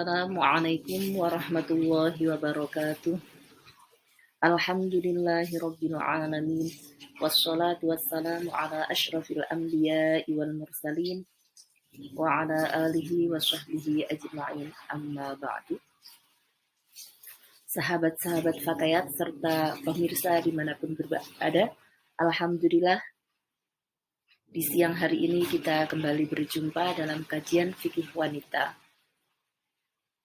Assalamualaikum warahmatullahi wabarakatuh. Alhamdulillahi rabbil alamin. Wassalatu wassalamu ala asyrafil anbiya'i wal mursalin wa ala alihi wa sahbihi ajma'in. Amma ba'du. Sahabat-sahabat Fakayat serta pemirsa dimanapun berada, Alhamdulillah di siang hari ini kita kembali berjumpa dalam kajian fikih wanita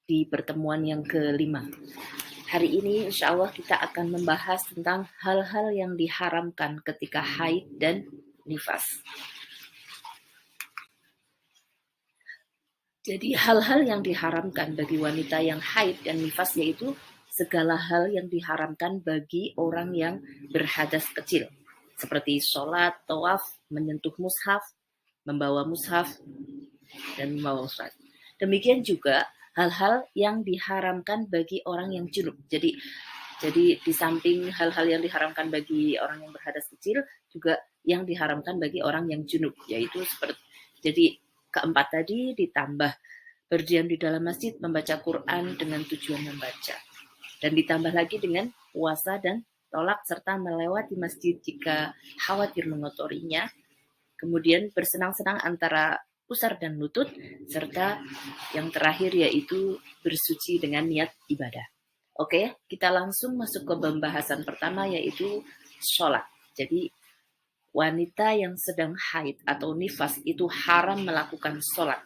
di pertemuan yang kelima. Hari ini insya Allah kita akan membahas tentang hal-hal yang diharamkan ketika haid dan nifas. Jadi hal-hal yang diharamkan bagi wanita yang haid dan nifas yaitu segala hal yang diharamkan bagi orang yang berhadas kecil. Seperti sholat, tawaf, menyentuh mushaf, membawa mushaf, dan membawa surat. Demikian juga hal-hal yang diharamkan bagi orang yang junub. Jadi di samping hal-hal yang diharamkan bagi orang yang berhadas kecil, juga yang diharamkan bagi orang yang junub, yaitu seperti jadi keempat tadi ditambah berdiam di dalam masjid, membaca Quran dengan tujuan membaca. Dan ditambah lagi dengan puasa dan tolak serta melewati masjid jika khawatir mengotorinya. Kemudian bersenang-senang antara pusar dan lutut, serta yang terakhir yaitu bersuci dengan niat ibadah. Oke, kita langsung masuk ke pembahasan pertama yaitu sholat. Jadi wanita yang sedang haid atau nifas itu haram melakukan sholat,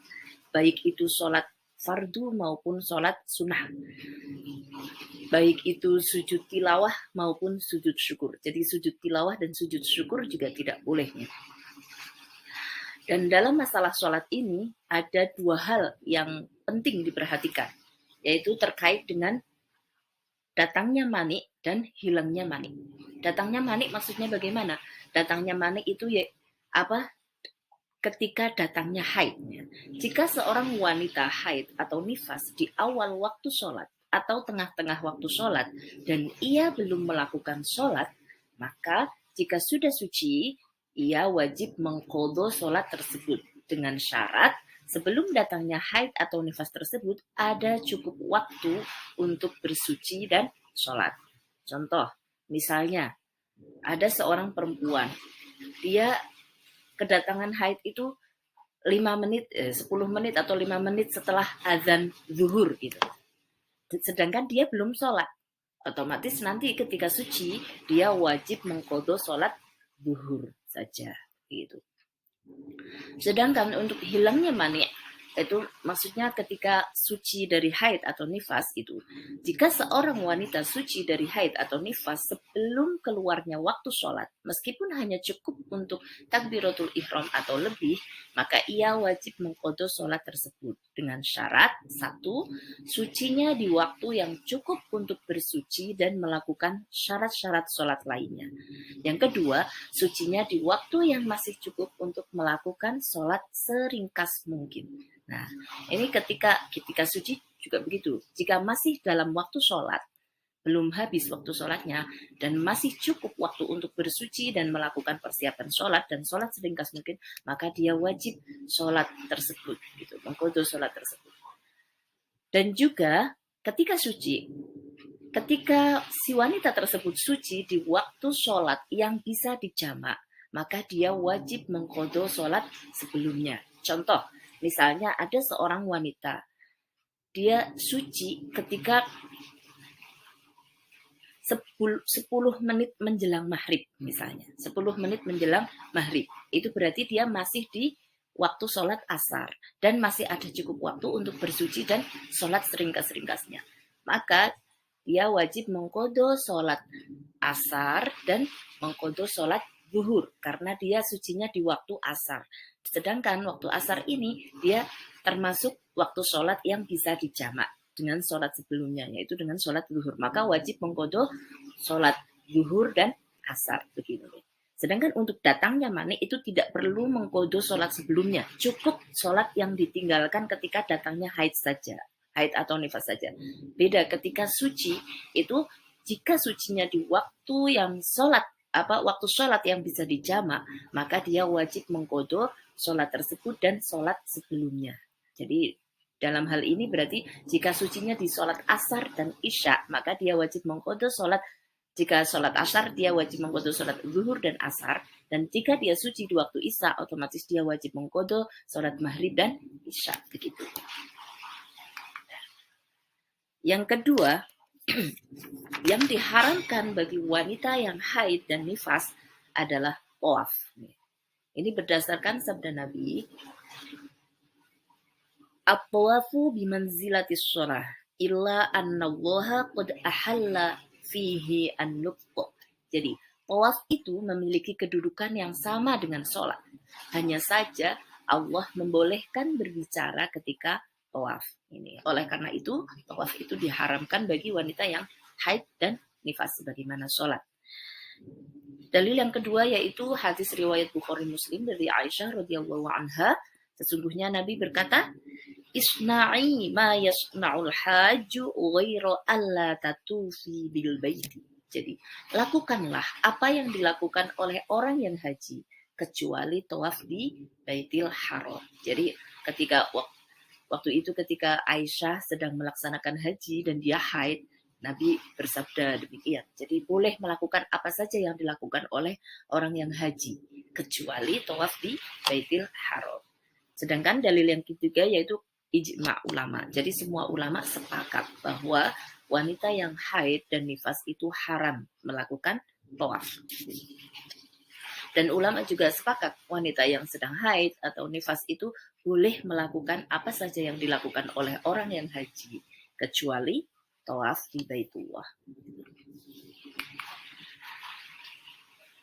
baik itu sholat fardu maupun sholat sunnah, baik itu sujud tilawah maupun sujud syukur. Jadi sujud tilawah dan sujud syukur juga tidak bolehnya. Dan dalam masalah sholat ini ada dua hal yang penting diperhatikan, yaitu terkait dengan datangnya mani dan hilangnya mani. Datangnya mani maksudnya bagaimana? Datangnya mani itu ketika datangnya haid. Jika seorang wanita haid atau nifas di awal waktu sholat atau tengah-tengah waktu sholat dan ia belum melakukan sholat, maka jika sudah suci, ia wajib mengqadha sholat tersebut dengan syarat sebelum datangnya haid atau nifas tersebut ada cukup waktu untuk bersuci dan sholat. Contoh, misalnya ada seorang perempuan, dia kedatangan haid itu 10 menit atau 5 menit setelah azan zuhur gitu. Sedangkan dia belum sholat. Otomatis nanti ketika suci, dia wajib mengqadha sholat zuhur saja gitu. Sedangkan untuk hilangnya mani itu maksudnya ketika suci dari haid atau nifas itu, jika seorang wanita suci dari haid atau nifas sebelum keluarnya waktu sholat, meskipun hanya cukup untuk takbiratul ihram atau lebih, maka ia wajib mengqadha sholat tersebut dengan syarat, satu, sucinya di waktu yang cukup untuk bersuci dan melakukan syarat-syarat sholat lainnya. Yang kedua, sucinya di waktu yang masih cukup untuk melakukan sholat seringkas mungkin. Nah, ini ketika suci juga begitu. Jika masih dalam waktu sholat, belum habis waktu sholatnya, dan masih cukup waktu untuk bersuci dan melakukan persiapan sholat, dan sholat seringkas mungkin, maka dia wajib sholat tersebut, gitu, mengqadha sholat tersebut. Dan juga ketika suci, ketika si wanita tersebut suci di waktu sholat yang bisa dijamak, maka dia wajib mengqadha sholat sebelumnya. Contoh, misalnya ada seorang wanita, dia suci ketika 10 menit menjelang maghrib misalnya. 10 menit menjelang maghrib. Itu berarti dia masih di waktu sholat asar. Dan masih ada cukup waktu untuk bersuci dan sholat seringkas-ringkasnya. Maka dia wajib mengqadha sholat asar dan mengqadha sholat zuhur. Karena dia sucinya di waktu asar. Sedangkan waktu asar ini dia termasuk waktu sholat yang bisa dijamak dengan sholat sebelumnya, yaitu dengan sholat zuhur. Maka wajib mengqadha sholat zuhur dan asar begitu. Sedangkan untuk datangnya mani itu tidak perlu mengqadha sholat sebelumnya, cukup sholat yang ditinggalkan ketika datangnya haid saja, haid atau nifas saja. Beda ketika suci itu, jika sucinya di waktu yang waktu sholat yang bisa dijamak, maka dia wajib mengqadha sholat tersebut dan sholat sebelumnya. Jadi Dalam hal ini berarti jika sucinya di sholat asar dan isya, maka dia wajib mengqadha sholat. Jika sholat asar, dia wajib mengqadha sholat zuhur dan asar. Dan jika dia suci di waktu isya, otomatis dia wajib mengqadha sholat maghrib dan isya. Begitu. Yang kedua, yang diharamkan bagi wanita yang haid dan nifas adalah tawaf. Ini berdasarkan sabda Nabi, at-tawafu bimanzilatis shalah illa annallaha qad ahalla fihi an-nutq. Jadi, tawaf itu memiliki kedudukan yang sama dengan sholat. Hanya saja Allah membolehkan berbicara ketika tawaf. Ini. Oleh karena itu, tawaf itu diharamkan bagi wanita yang haid dan nifas sebagaimana sholat. Dalil yang kedua yaitu hadis riwayat Bukhari Muslim dari Aisyah radhiyallahu anha. Sesungguhnya Nabi berkata, "Isna'i ma yasna'ul hajju ghaira alla tatufi bil baiti." Jadi, lakukanlah apa yang dilakukan oleh orang yang haji kecuali tawaf di Baitil Haram. Jadi, waktu itu ketika Aisyah sedang melaksanakan haji dan dia haid, Nabi bersabda demikian. Jadi boleh melakukan apa saja yang dilakukan oleh orang yang haji kecuali tawaf di Baitil Haram. Sedangkan dalil yang ketiga yaitu ijma' ulama. Jadi semua ulama sepakat bahwa wanita yang haid dan nifas itu haram melakukan tawaf. Dan ulama juga sepakat wanita yang sedang haid atau nifas itu boleh melakukan apa saja yang dilakukan oleh orang yang haji kecuali tawaf di Baitullah.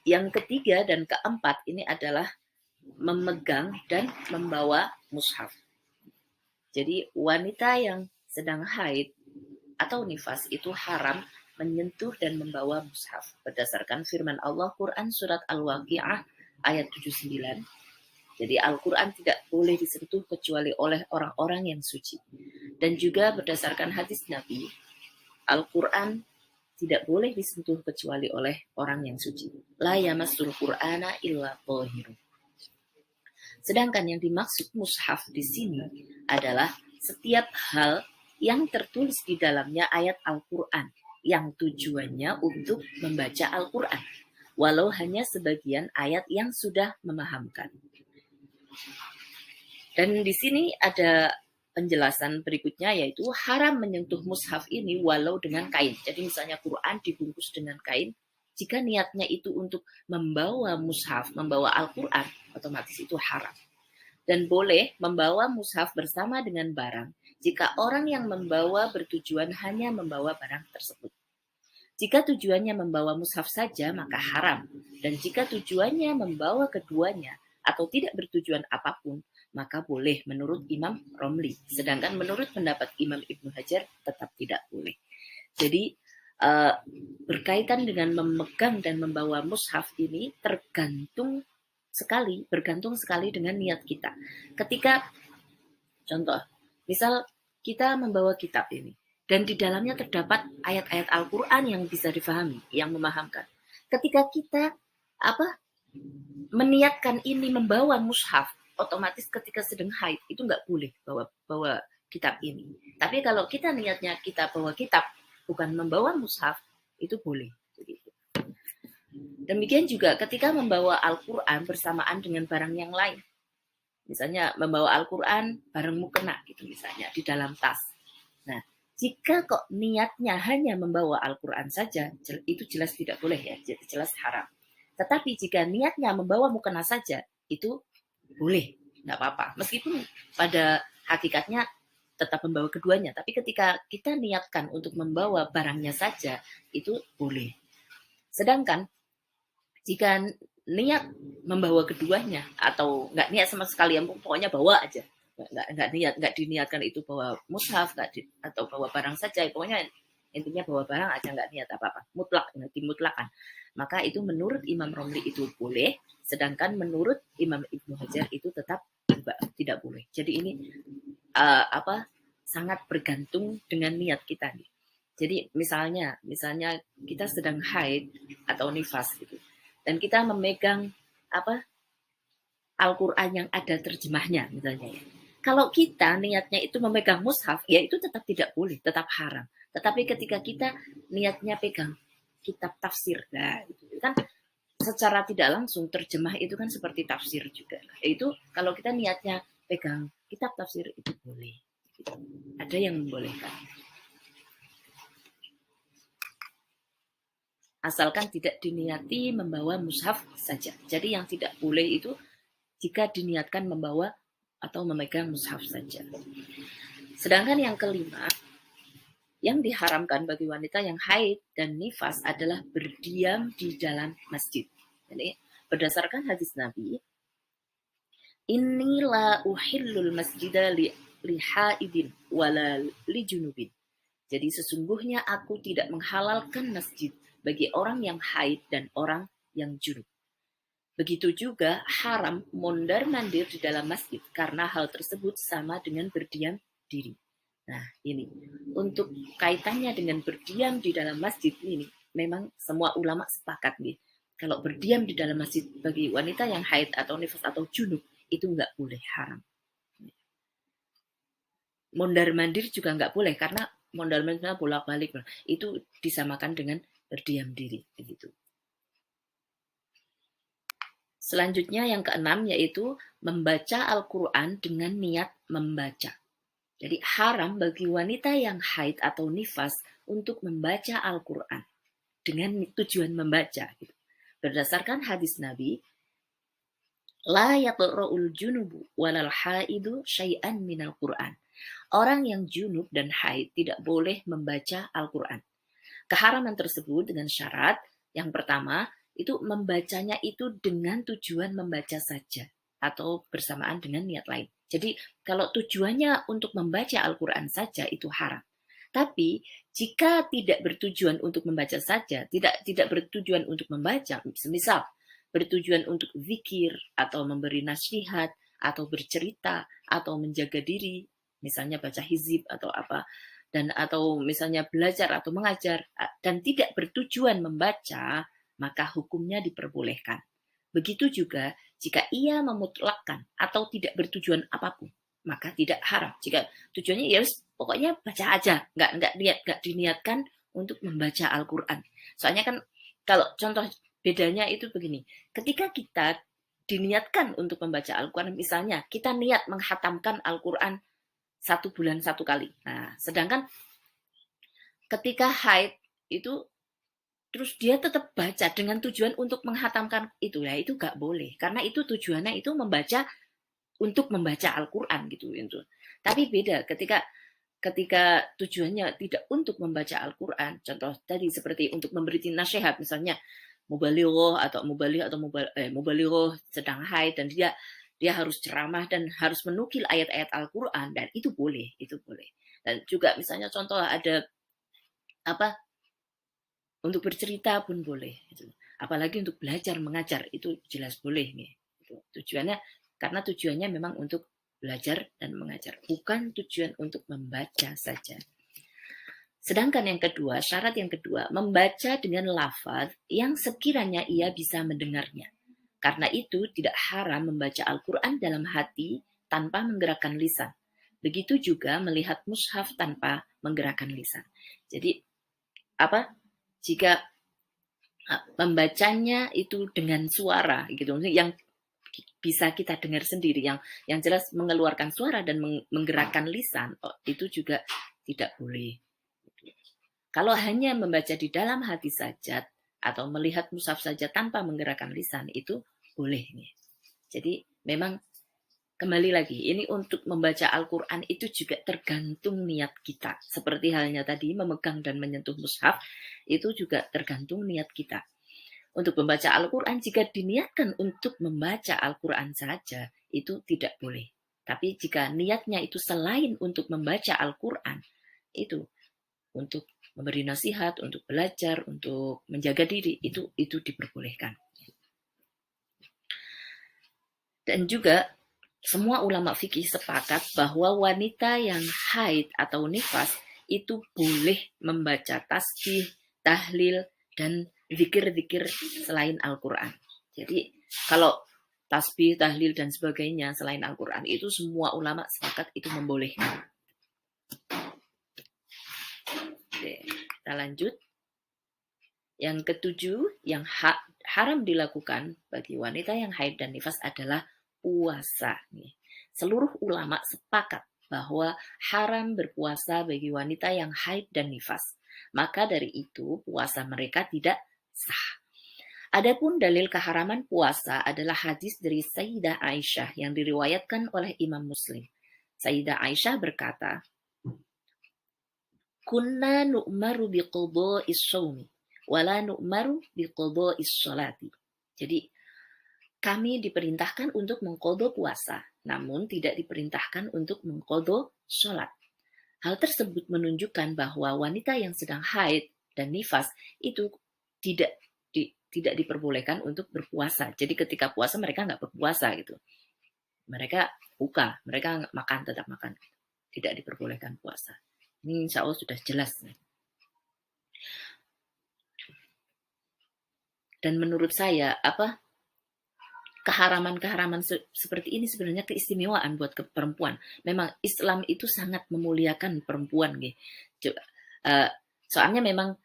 Yang ketiga dan keempat ini adalah memegang dan membawa mushaf. Jadi wanita yang sedang haid atau nifas itu haram menyentuh dan membawa mushaf berdasarkan firman Allah Quran surat Al-Waqi'ah ayat 79. Jadi Al-Quran tidak boleh disentuh kecuali oleh orang-orang yang suci. Dan juga berdasarkan hadis Nabi, Al-Quran tidak boleh disentuh kecuali oleh orang yang suci. La yamassul Qur'ana illa thahirun. Sedangkan yang dimaksud mushaf di sini adalah setiap hal yang tertulis di dalamnya ayat Al-Quran yang tujuannya untuk membaca Al-Quran, walau hanya sebagian ayat yang sudah memahamkan. Dan di sini ada penjelasan berikutnya yaitu haram menyentuh mushaf ini walau dengan kain. Jadi misalnya Quran dibungkus dengan kain, jika niatnya itu untuk membawa mushaf, membawa Al-Quran, otomatis itu haram. Dan boleh membawa mushaf bersama dengan barang jika orang yang membawa bertujuan hanya membawa barang tersebut. Jika tujuannya membawa mushaf saja, maka haram. Dan jika tujuannya membawa keduanya atau tidak bertujuan apapun, maka boleh menurut Imam Romli. Sedangkan menurut pendapat Imam Ibnu Hajar tetap tidak boleh. Jadi berkaitan dengan memegang dan membawa mushaf ini bergantung sekali dengan niat kita. Ketika contoh, misal kita membawa kitab ini dan di dalamnya terdapat ayat-ayat Al-Quran yang bisa difahami, yang memahamkan. Ketika kita meniatkan ini membawa mushaf, otomatis ketika sedang haid itu nggak boleh bawa kitab ini. Tapi kalau kita niatnya kita bawa kitab, bukan membawa mushaf, itu boleh. Demikian juga ketika membawa Al-Quran bersamaan dengan barang yang lain. Misalnya membawa Al-Quran bareng mukena gitu misalnya di dalam tas. Nah, jika kok niatnya hanya membawa Al-Quran saja, itu jelas tidak boleh ya, jelas haram. Tetapi jika niatnya membawa mukena saja, itu boleh, nggak apa-apa. Meskipun pada hakikatnya tetap membawa keduanya, tapi ketika kita niatkan untuk membawa barangnya saja, itu boleh. Sedangkan jika niat membawa keduanya atau nggak niat sama sekali, pokoknya bawa aja, nggak diniatkan itu bawa mushaf atau bawa barang saja, pokoknya intinya bawa barang aja, nggak niat apa-apa, dimutlakan, maka itu menurut Imam Romli itu boleh, sedangkan menurut Imam Ibnu Hajar itu tetap tidak boleh. Jadi ini sangat bergantung dengan niat kita nih. Jadi misalnya kita sedang haid atau nifas gitu, dan kita memegang Al-Quran yang ada terjemahnya misalnya ya. Kalau kita niatnya itu memegang mushaf, ya itu tetap tidak boleh, tetap haram. Tetapi ketika kita niatnya pegang kitab tafsir, nah itu kan secara tidak langsung terjemah itu kan seperti tafsir juga. Itu kalau kita niatnya pegang kitab tafsir itu boleh. Ada yang membolehkan. Asalkan tidak diniati membawa mushaf saja. Jadi yang tidak boleh itu jika diniatkan membawa atau memegang mushaf saja. Sedangkan yang kelima, yang diharamkan bagi wanita yang haid dan nifas adalah berdiam di dalam masjid. Jadi berdasarkan hadis Nabi, inni la uhillul masjida li haidin wala li junubin. Jadi sesungguhnya aku tidak menghalalkan masjid bagi orang yang haid dan orang yang junub. Begitu juga haram mondar-mandir di dalam masjid karena hal tersebut sama dengan berdiam diri. Nah, ini untuk kaitannya dengan berdiam di dalam masjid ini memang semua ulama sepakat nih. Kalau berdiam di dalam masjid bagi wanita yang haid atau nifas atau junub itu nggak boleh, haram. Mondar-mandir juga nggak boleh karena mondar-mandir bolak-balik itu disamakan dengan berdiam diri begitu. Selanjutnya yang keenam yaitu membaca Al-Quran dengan niat membaca. Jadi haram bagi wanita yang haid atau nifas untuk membaca Al-Quran dengan tujuan membaca. Berdasarkan hadis Nabi, la yaqra'ul junubu walal haidu syai'an minal Quran. Orang yang junub dan haid tidak boleh membaca Al-Quran. Keharaman tersebut dengan syarat yang pertama itu membacanya itu dengan tujuan membaca saja atau bersamaan dengan niat lain. Jadi kalau tujuannya untuk membaca Al-Quran saja itu haram. Tapi jika tidak bertujuan untuk membaca saja, tidak bertujuan untuk membaca, semisal bertujuan untuk zikir atau memberi nasihat atau bercerita atau menjaga diri, misalnya baca hizib atau apa, dan atau misalnya belajar atau mengajar dan tidak bertujuan membaca, maka hukumnya diperbolehkan. Begitu juga jika ia memutlakkan atau tidak bertujuan apapun, maka tidak haram. Jika tujuannya ya pokoknya baca aja, nggak diniatkan untuk membaca Al-Quran. Soalnya kan kalau contoh bedanya itu begini, ketika kita diniatkan untuk membaca Al-Quran, misalnya kita niat menghatamkan Al-Quran 1 bulan 1 kali. Nah, sedangkan ketika haid itu terus dia tetap baca dengan tujuan untuk menghatamkan itu, ya itu gak boleh. Karena itu tujuannya itu membaca untuk membaca Al-Quran gitu. Tapi beda ketika tujuannya tidak untuk membaca Al-Quran, contoh tadi seperti untuk memberi nasihat, misalnya mubalighah atau mubalighah sedang haid dan dia harus ceramah dan harus menukil ayat-ayat Al-Quran, dan itu boleh. Dan juga misalnya contoh ada apa untuk bercerita pun boleh. Apalagi untuk belajar mengajar itu jelas boleh nih. Tujuannya karena tujuannya memang untuk belajar dan mengajar, bukan tujuan untuk membaca saja. Sedangkan yang kedua, syarat yang kedua, membaca dengan lafaz yang sekiranya ia bisa mendengarnya. Karena itu tidak haram membaca Al-Quran dalam hati tanpa menggerakkan lisan. Begitu juga melihat mushaf tanpa menggerakkan lisan. Jadi jika membacanya itu dengan suara gitu, yang bisa kita dengar sendiri, yang jelas mengeluarkan suara dan menggerakkan lisan, itu juga tidak boleh. Kalau hanya membaca di dalam hati saja atau melihat mushaf saja tanpa menggerakkan lisan itu boleh nih. Jadi memang kembali lagi, ini untuk membaca Al-Quran itu juga tergantung niat kita. Seperti halnya tadi memegang dan menyentuh mushaf, itu juga tergantung niat kita. Untuk membaca Al-Quran, jika diniatkan untuk membaca Al-Quran saja, itu tidak boleh. Tapi jika niatnya itu selain untuk membaca Al-Quran, itu untuk memberi nasihat, untuk belajar, untuk menjaga diri, itu diperbolehkan. Dan juga semua ulama fikih sepakat bahwa wanita yang haid atau nifas itu boleh membaca tasbih, tahlil, dan zikir-zikir selain Al-Quran. Jadi kalau tasbih, tahlil dan sebagainya selain Al-Quran, itu semua ulama sepakat itu membolehkan. Oke, kita lanjut. Yang ketujuh, yang haram dilakukan bagi wanita yang haid dan nifas adalah puasa. Seluruh ulama sepakat bahwa haram berpuasa bagi wanita yang haid dan nifas. Maka dari itu puasa mereka tidak sah. Adapun dalil keharaman puasa adalah hadis dari Sayyidah Aisyah yang diriwayatkan oleh Imam Muslim. Sayyidah Aisyah berkata, "Kunna nu'maru biqada'is shaumi, wala nu'maru biqada'is sholati." Jadi, kami diperintahkan untuk mengqadha puasa, namun tidak diperintahkan untuk mengqadha sholat. Hal tersebut menunjukkan bahwa wanita yang sedang haid dan nifas itu tidak diperbolehkan untuk berpuasa. Jadi ketika puasa mereka nggak berpuasa gitu. Mereka buka, mereka makan, tetap makan. Tidak diperbolehkan puasa. Ini insya Allah sudah jelas. Dan menurut saya, keharaman-keharaman seperti ini sebenarnya keistimewaan buat perempuan. Memang Islam itu sangat memuliakan perempuan. Soalnya memang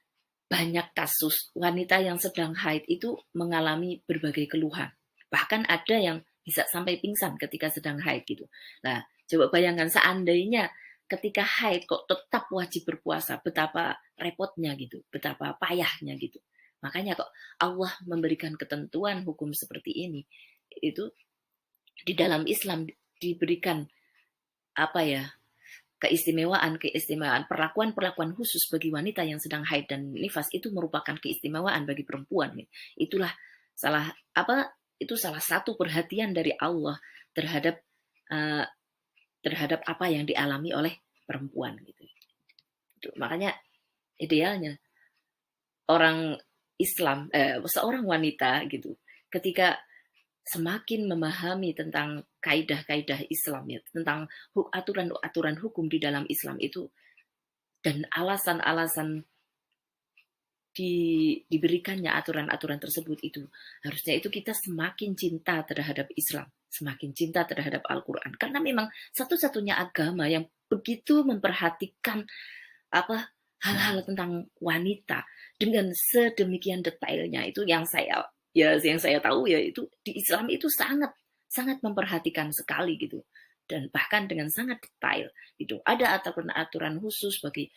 banyak kasus wanita yang sedang haid itu mengalami berbagai keluhan. Bahkan ada yang bisa sampai pingsan ketika sedang haid gitu. Nah, coba bayangkan seandainya ketika haid kok tetap wajib berpuasa, betapa repotnya gitu, betapa payahnya gitu. Makanya kok Allah memberikan ketentuan hukum seperti ini. Itu di dalam Islam diberikan keistimewaan perlakuan khusus bagi wanita yang sedang haid dan nifas itu merupakan keistimewaan bagi perempuan. Itulah salah satu perhatian dari Allah terhadap apa yang dialami oleh perempuan gitu. Makanya idealnya orang Islam seorang wanita gitu ketika semakin memahami tentang kaidah-kaidah Islam ya, tentang aturan-aturan hukum di dalam Islam itu dan alasan-alasan diberikannya aturan-aturan tersebut itu, harusnya itu kita semakin cinta terhadap Islam, semakin cinta terhadap Al-Quran, karena memang satu-satunya agama yang begitu memperhatikan hal-hal tentang wanita dengan sedemikian detailnya. Itu yang saya tahu ya, itu di Islam itu sangat memperhatikan sekali gitu, dan bahkan dengan sangat detail itu ada aturan-aturan khusus bagi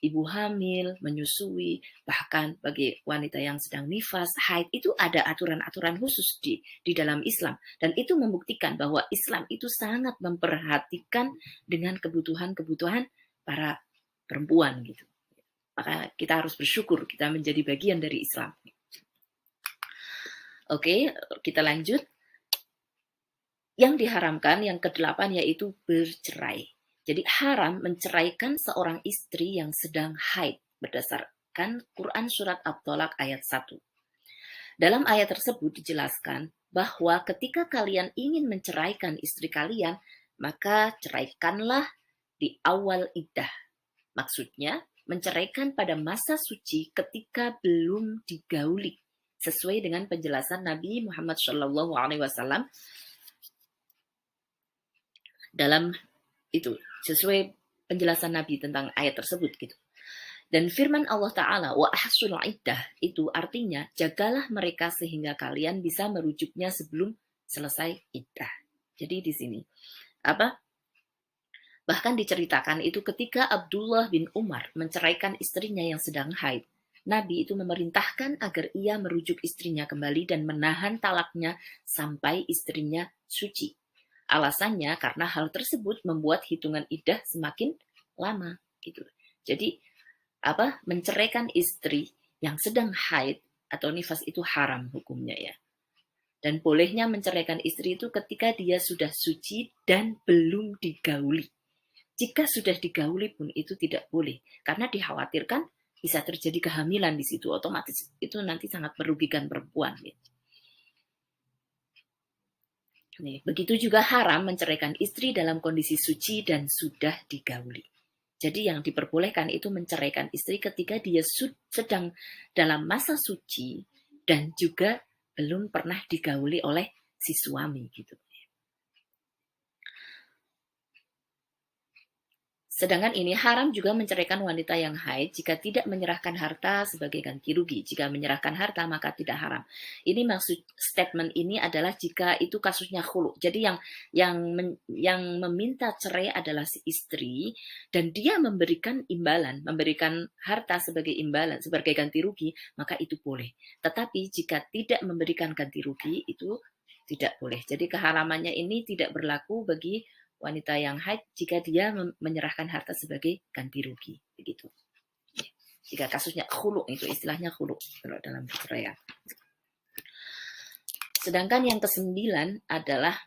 ibu hamil, menyusui, bahkan bagi wanita yang sedang nifas, haid, itu ada aturan-aturan khusus di dalam Islam, dan itu membuktikan bahwa Islam itu sangat memperhatikan dengan kebutuhan-kebutuhan para perempuan gitu. Maka kita harus bersyukur kita menjadi bagian dari Islam. Oke, kita lanjut. Yang diharamkan yang ke-8 yaitu bercerai. Jadi haram menceraikan seorang istri yang sedang haid berdasarkan Quran surat At-Tolak ayat 1. Dalam ayat tersebut dijelaskan bahwa ketika kalian ingin menceraikan istri kalian, maka ceraikanlah di awal iddah. Maksudnya, menceraikan pada masa suci ketika belum digauli, sesuai dengan penjelasan Nabi Muhammad SAW dalam itu, sesuai penjelasan Nabi tentang ayat tersebut gitu. Dan firman Allah Ta'ala, wa ahsul iddah, itu artinya jagalah mereka sehingga kalian bisa merujuknya sebelum selesai iddah. Jadi di sini bahkan diceritakan itu ketika Abdullah bin Umar menceraikan istrinya yang sedang haid, Nabi itu memerintahkan agar ia merujuk istrinya kembali dan menahan talaknya sampai istrinya suci. Alasannya karena hal tersebut membuat hitungan iddah semakin lama gitu. Jadi menceraikan istri yang sedang haid atau nifas itu haram hukumnya ya. Dan bolehnya menceraikan istri itu ketika dia sudah suci dan belum digauli. Jika sudah digauli pun itu tidak boleh, karena dikhawatirkan bisa terjadi kehamilan di situ, otomatis itu nanti sangat merugikan perempuan. Begitu juga haram menceraikan istri dalam kondisi suci dan sudah digauli. Jadi yang diperbolehkan itu menceraikan istri ketika dia sedang dalam masa suci dan juga belum pernah digauli oleh si suami gitu. Sedangkan ini haram juga menceraikan wanita yang haid jika tidak menyerahkan harta sebagai ganti rugi. Jika menyerahkan harta maka tidak haram. Ini maksud statement ini adalah jika itu kasusnya khulu. Jadi yang meminta cerai adalah si istri dan dia memberikan imbalan, memberikan harta sebagai imbalan, sebagai ganti rugi, maka itu boleh. Tetapi jika tidak memberikan ganti rugi itu tidak boleh. Jadi keharamannya ini tidak berlaku bagi wanita yang haid jika dia menyerahkan harta sebagai ganti rugi, begitu. Jika kasusnya khulu, itu istilahnya khulu kalau dalam perceraian. Sedangkan yang ke-9 adalah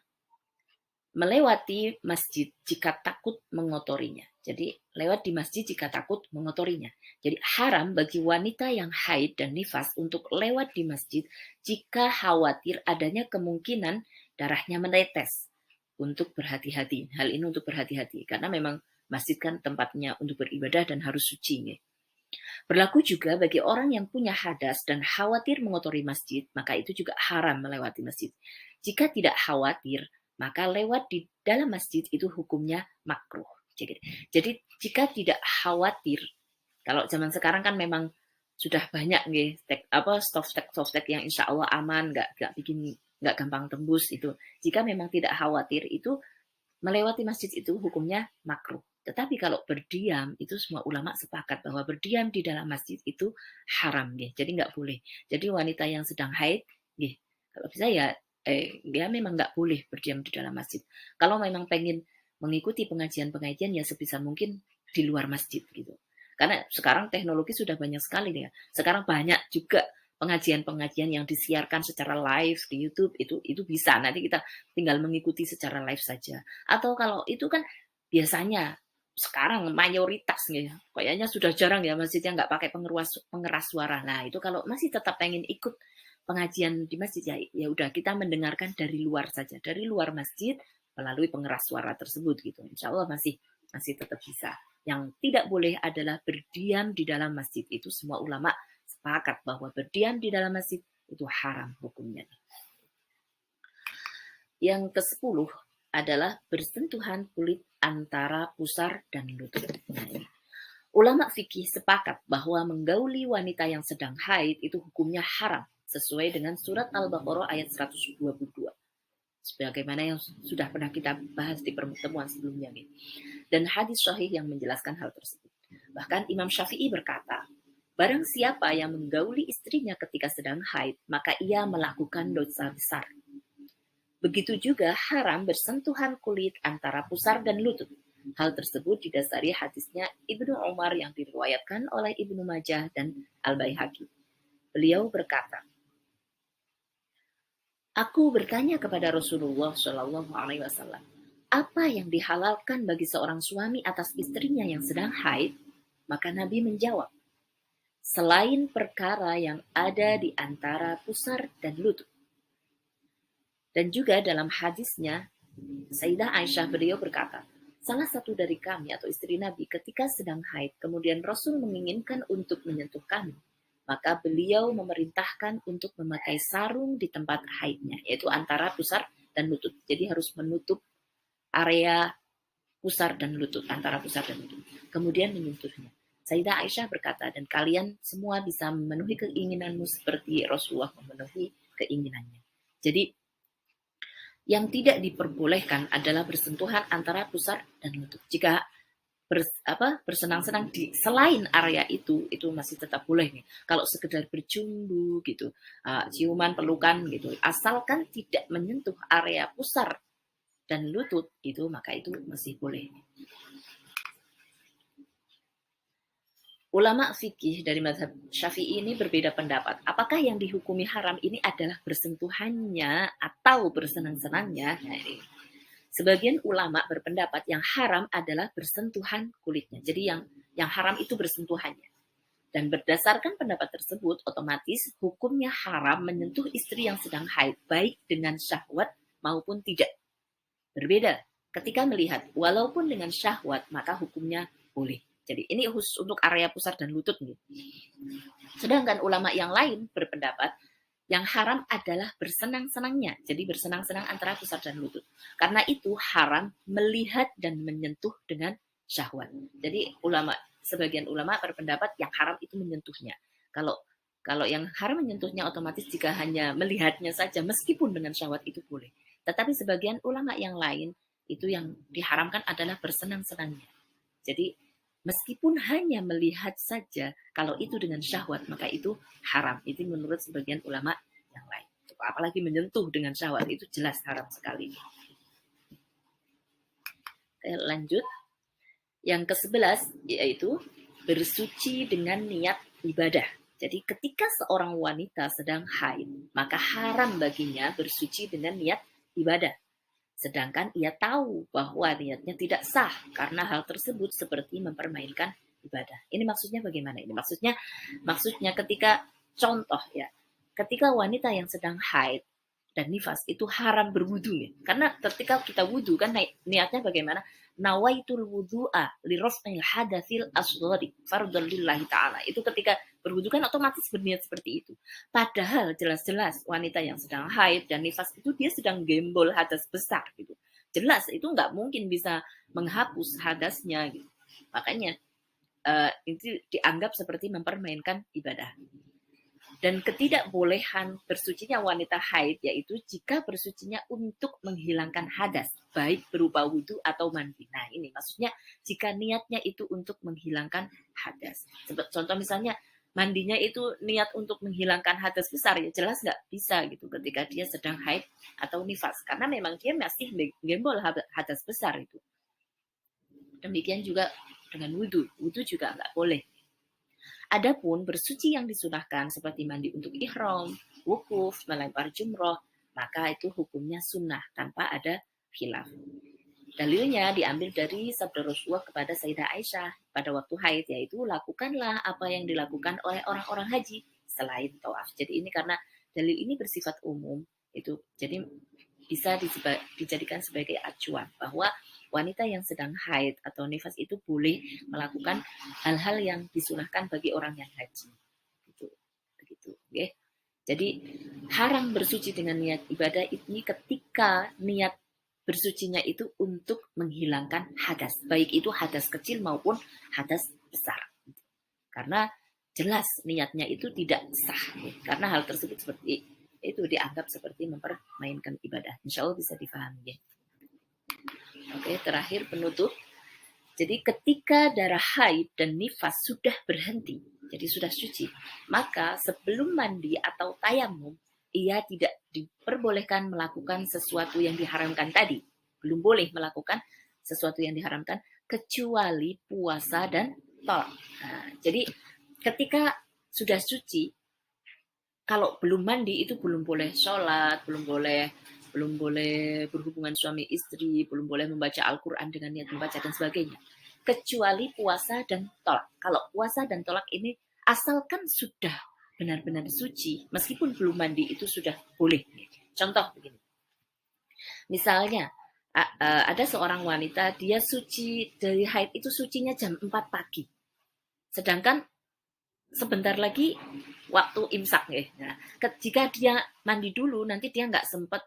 melewati masjid jika takut mengotorinya. Jadi lewat di masjid jika takut mengotorinya. Jadi haram bagi wanita yang haid dan nifas untuk lewat di masjid jika khawatir adanya kemungkinan darahnya menetes. Untuk berhati-hati. Hal ini untuk berhati-hati. Karena memang masjid kan tempatnya untuk beribadah dan harus suci. Ya. Berlaku juga bagi orang yang punya hadas dan khawatir mengotori masjid, maka itu juga haram melewati masjid. Jika tidak khawatir, maka lewat di dalam masjid itu hukumnya makruh. Jadi jika tidak khawatir, kalau zaman sekarang kan memang sudah banyak nih softtek yang insya Allah aman, nggak gampang tembus itu. Jika memang tidak khawatir itu melewati masjid itu hukumnya makruh. Tetapi kalau berdiam itu semua ulama sepakat bahwa berdiam di dalam masjid itu haram ya. Jadi nggak boleh. Jadi wanita yang sedang haid, ya, kalau bisa ya dia memang nggak boleh berdiam di dalam masjid. Kalau memang pengen mengikuti pengajian-pengajian ya sebisa mungkin di luar masjid gitu. Karena sekarang teknologi sudah banyak sekali ya. Sekarang banyak juga pengajian-pengajian yang disiarkan secara live di YouTube itu bisa. Nanti kita tinggal mengikuti secara live saja. Atau kalau itu kan biasanya sekarang mayoritas ya, kayaknya sudah jarang ya masjidnya nggak pakai pengeras suara. Nah itu kalau masih tetap pengen ikut pengajian di masjid ya udah kita mendengarkan dari luar saja, dari luar masjid melalui pengeras suara tersebut gitu. Insya Allah masih tetap bisa. Yang tidak boleh adalah berdiam di dalam masjid. Itu semua ulama sepakat bahwa berdiam di dalam masjid itu haram hukumnya. Yang ke-10 adalah bersentuhan kulit antara pusar dan lutut. Nah, ini. Ulama fikih sepakat bahwa menggauli wanita yang sedang haid itu hukumnya haram sesuai dengan surat Al-Baqarah ayat 122. Sebagaimana yang sudah pernah kita bahas di pertemuan sebelumnya. Dan hadis sahih yang menjelaskan hal tersebut. Bahkan Imam Syafi'i berkata, barang siapa yang menggauli istrinya ketika sedang haid, maka ia melakukan dosa besar. Begitu juga haram bersentuhan kulit antara pusar dan lutut. Hal tersebut didasari hadisnya Ibnu Umar yang diriwayatkan oleh Ibnu Majah dan Al-Baihaqi. Beliau berkata, aku bertanya kepada Rasulullah Shallallahu Alaihi Wasallam, apa yang dihalalkan bagi seorang suami atas istrinya yang sedang haid? Maka Nabi menjawab, selain perkara yang ada di antara pusar dan lutut. Dan juga dalam hadisnya, Sayyidah Aisyah beliau berkata, salah satu dari kami atau istri Nabi ketika sedang haid, kemudian Rasul menginginkan untuk menyentuh kami, maka beliau memerintahkan untuk memakai sarung di tempat haidnya, yaitu antara pusar dan lutut. Jadi harus menutup area pusar dan lutut, antara pusar dan lutut. Kemudian menyentuhnya. Sayyidah Aisyah berkata, dan kalian semua bisa memenuhi keinginanmu seperti Rasulullah memenuhi keinginannya. Jadi yang tidak diperbolehkan adalah bersentuhan antara pusar dan lutut. Jika bersenang-senang di selain area itu masih tetap boleh nih. Kalau sekedar bercumbu gitu, ciuman, pelukan gitu, asalkan tidak menyentuh area pusar dan lutut itu, maka itu masih boleh. Ulama fikih dari mazhab Syafi'i ini berbeda pendapat. Apakah yang dihukumi haram ini adalah bersentuhannya atau bersenang-senangnya? Nah, ini. Sebagian ulama berpendapat yang haram adalah bersentuhan kulitnya. Jadi yang haram itu bersentuhannya. Dan berdasarkan pendapat tersebut, otomatis hukumnya haram menyentuh istri yang sedang haid, baik dengan syahwat maupun tidak. Berbeda ketika melihat, walaupun dengan syahwat, maka hukumnya boleh. Jadi ini khusus untuk area pusar dan lutut nih. Sedangkan ulama yang lain berpendapat Yang haram adalah bersenang-senangnya. Jadi bersenang-senang antara pusar dan lutut. Karena itu haram melihat dan menyentuh dengan syahwat. Jadi sebagian ulama berpendapat yang haram itu menyentuhnya. Kalau kalau yang haram menyentuhnya otomatis jika hanya melihatnya saja meskipun dengan syahwat itu boleh. Tetapi sebagian ulama yang lain itu yang diharamkan adalah bersenang-senangnya. Jadi meskipun hanya melihat saja, kalau itu dengan syahwat maka itu haram. Itu menurut sebagian ulama yang lain. Apalagi menyentuh dengan syahwat itu jelas haram sekali. Lanjut. Yang ke-11 yaitu bersuci dengan niat ibadah. Jadi ketika seorang wanita sedang haid, maka haram baginya bersuci dengan niat ibadah. Sedangkan ia tahu bahwa niatnya tidak sah karena hal tersebut seperti mempermainkan ibadah. Ini maksudnya bagaimana? Ini maksudnya ketika contoh ya, ketika wanita yang sedang haid dan nifas itu haram berwudu ya. Karena ketika kita wudu kan niatnya bagaimana? Nawaitul wudu'a li raf'il hadatsil asghari fardhan lillahi ta'ala. Itu ketika berwudu kan otomatis berniat seperti itu. Padahal jelas-jelas wanita yang sedang haid dan nifas itu dia sedang gembol hadas besar gitu. Jelas itu nggak mungkin bisa menghapus hadasnya gitu. Makanya itu dianggap seperti mempermainkan ibadah. Dan ketidakbolehan bersucinya wanita haid yaitu jika bersucinya untuk menghilangkan hadas, baik berupa wudhu atau mandi. Nah ini maksudnya jika niatnya itu untuk menghilangkan hadas. Contoh misalnya mandinya itu niat untuk menghilangkan hadas besar, ya jelas nggak bisa gitu ketika dia sedang haid atau nifas. Karena memang dia masih gembol hadas besar itu. Demikian juga dengan wudhu. Wudhu juga nggak boleh. Adapun bersuci yang disunahkan seperti mandi untuk ihram, wukuf, melempar jumroh, maka itu hukumnya sunnah tanpa ada khilaf. Dalilnya diambil dari sabda Rasulullah kepada Sayyidah Aisyah pada waktu haid, yaitu lakukanlah apa yang dilakukan oleh orang-orang haji selain tawaf. Jadi ini karena dalil ini bersifat umum, itu jadi bisa dijadikan sebagai acuan bahwa wanita yang sedang haid atau nifas itu boleh melakukan hal-hal yang disunahkan bagi orang yang haji. Begitu. Okay. Jadi haram bersuci dengan niat ibadah ini ketika niat bersucinya itu untuk menghilangkan hadas, baik itu hadas kecil maupun hadas besar. Karena jelas niatnya itu tidak sah, karena hal tersebut seperti itu dianggap seperti mempermainkan ibadah. Insya Allah bisa dipahami ya. Oke, terakhir penutup. Jadi ketika darah haid dan nifas sudah berhenti, jadi sudah suci, maka sebelum mandi atau tayamum, ia tidak diperbolehkan melakukan sesuatu yang diharamkan tadi. Belum boleh melakukan sesuatu yang diharamkan, kecuali puasa dan tolak. Nah, jadi ketika sudah suci, kalau belum mandi itu belum boleh sholat, belum boleh berhubungan suami istri, belum boleh membaca Al-Quran dengan niat membaca dan sebagainya. Kecuali puasa dan tolak. Kalau puasa dan tolak ini asalkan sudah benar-benar suci, meskipun belum mandi itu sudah boleh. Contoh begini. Misalnya ada seorang wanita, dia suci dari haid itu sucinya jam 4 pagi. Sedangkan sebentar lagi waktu imsak ya. Nah, jika dia mandi dulu, nanti dia nggak sempat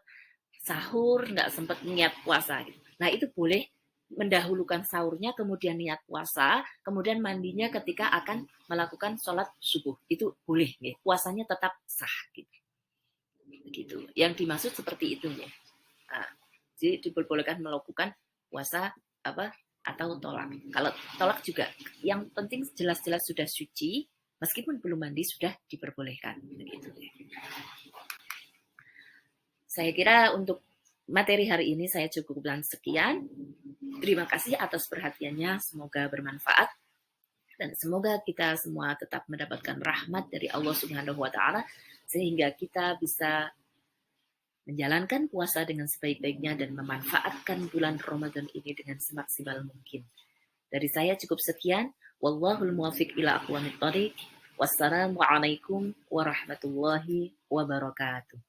sahur, nggak sempat niat puasa. Gitu. Nah itu boleh mendahulukan sahurnya, kemudian niat puasa, kemudian mandinya ketika akan melakukan sholat subuh. Itu boleh, ya. Puasanya tetap sah. Gitu. Yang dimaksud seperti itu ya. Nah, jadi diperbolehkan melakukan puasa atau tolak. Kalau tolak juga, yang penting jelas-jelas sudah suci, meskipun belum mandi sudah diperbolehkan. Begitu. Saya kira untuk materi hari ini saya cukupkan sekian. Terima kasih atas perhatiannya, semoga bermanfaat. Dan semoga kita semua tetap mendapatkan rahmat dari Allah Subhanahu wa Ta'ala, sehingga kita bisa menjalankan puasa dengan sebaik-baiknya dan memanfaatkan bulan Ramadan ini dengan semaksimal mungkin. Dari saya cukup sekian. Wallahul muwaffiq ila aqwamit thoriq. Wassalamualaikum warahmatullahi wabarakatuh.